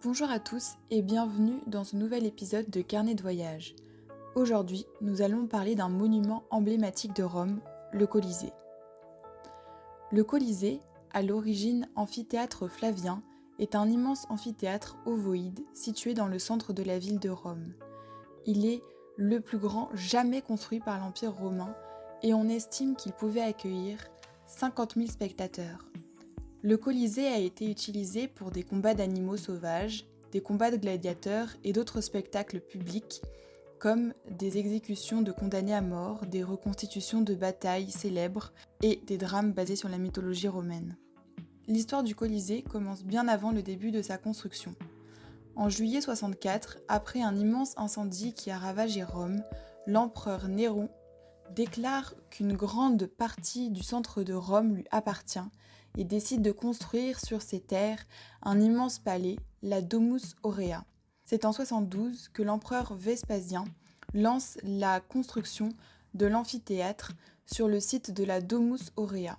Bonjour à tous et bienvenue dans ce nouvel épisode de Carnet de voyage. Aujourd'hui, nous allons parler d'un monument emblématique de Rome, le Colisée. Le Colisée, à l'origine amphithéâtre Flavien, est un immense amphithéâtre ovoïde situé dans le centre de la ville de Rome. Il est le plus grand jamais construit par l'Empire romain et on estime qu'il pouvait accueillir 50 000 spectateurs. Le Colisée a été utilisé pour des combats d'animaux sauvages, des combats de gladiateurs et d'autres spectacles publics, comme des exécutions de condamnés à mort, des reconstitutions de batailles célèbres et des drames basés sur la mythologie romaine. L'histoire du Colisée commence bien avant le début de sa construction. En juillet 64, après un immense incendie qui a ravagé Rome, l'empereur Néron déclare qu'une grande partie du centre de Rome lui appartient et décide de construire sur ses terres un immense palais, la Domus Aurea. C'est en 72 que l'empereur Vespasien lance la construction de l'amphithéâtre sur le site de la Domus Aurea.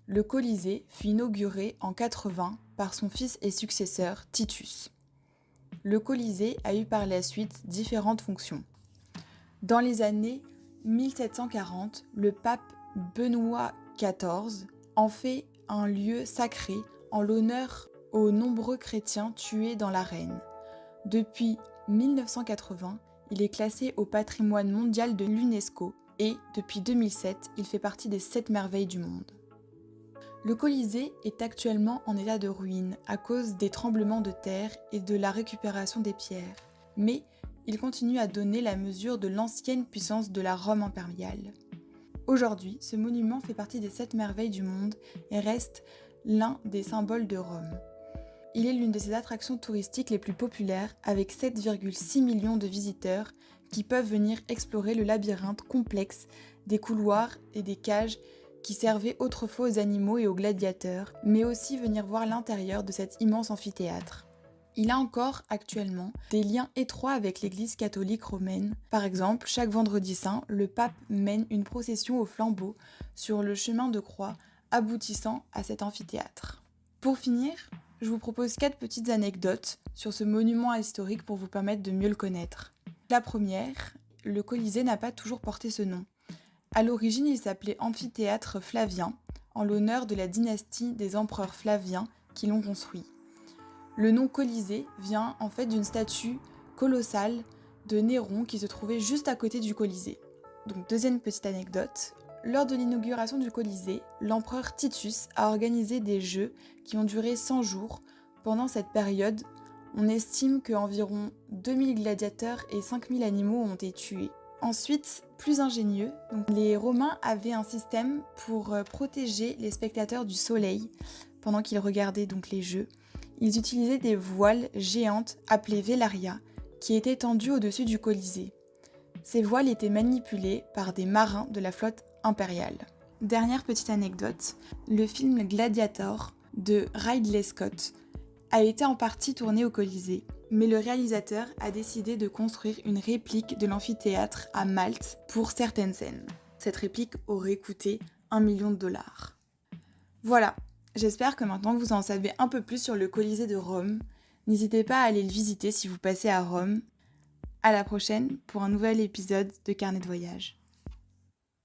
Le Colisée fut inauguré en 80 par son fils et successeur Titus. Le Colisée a eu par la suite différentes fonctions. Dans les années 1740, le pape Benoît XIV en fait un lieu sacré en l'honneur aux nombreux chrétiens tués dans l'arène. Depuis 1980, il est classé au patrimoine mondial de l'UNESCO et, depuis 2007, il fait partie des 7 merveilles du monde. Le Colisée est actuellement en état de ruine à cause des tremblements de terre et de la récupération des pierres, mais il continue à donner la mesure de l'ancienne puissance de la Rome impériale. Aujourd'hui, ce monument fait partie des 7 merveilles du monde et reste l'un des symboles de Rome. Il est l'une de ses attractions touristiques les plus populaires avec 7,6 millions de visiteurs qui peuvent venir explorer le labyrinthe complexe des couloirs et des cages qui servaient autrefois aux animaux et aux gladiateurs, mais aussi venir voir l'intérieur de cet immense amphithéâtre. Il a encore actuellement des liens étroits avec l'Église catholique romaine. Par exemple, chaque vendredi saint, le pape mène une procession au flambeau sur le chemin de croix aboutissant à cet amphithéâtre. Pour finir, je vous propose 4 petites anecdotes sur ce monument historique pour vous permettre de mieux le connaître. La première, le Colisée n'a pas toujours porté ce nom. À l'origine, il s'appelait Amphithéâtre Flavien, en l'honneur de la dynastie des empereurs Flaviens qui l'ont construit. Le nom Colisée vient en fait d'une statue colossale de Néron qui se trouvait juste à côté du Colisée. Donc deuxième petite anecdote, lors de l'inauguration du Colisée, l'empereur Titus a organisé des jeux qui ont duré 100 jours. Pendant cette période, on estime qu'environ 2000 gladiateurs et 5000 animaux ont été tués. Ensuite, plus ingénieux, les Romains avaient un système pour protéger les spectateurs du soleil pendant qu'ils regardaient donc les jeux. Ils utilisaient des voiles géantes appelées velaria qui étaient tendues au-dessus du Colisée. Ces voiles étaient manipulées par des marins de la flotte impériale. Dernière petite anecdote, le film Gladiator de Ridley Scott a été en partie tourné au Colisée, mais le réalisateur a décidé de construire une réplique de l'amphithéâtre à Malte pour certaines scènes. Cette réplique aurait coûté $1 million. Voilà, j'espère que maintenant que vous en savez un peu plus sur le Colisée de Rome, n'hésitez pas à aller le visiter si vous passez à Rome. À la prochaine pour un nouvel épisode de Carnet de voyage.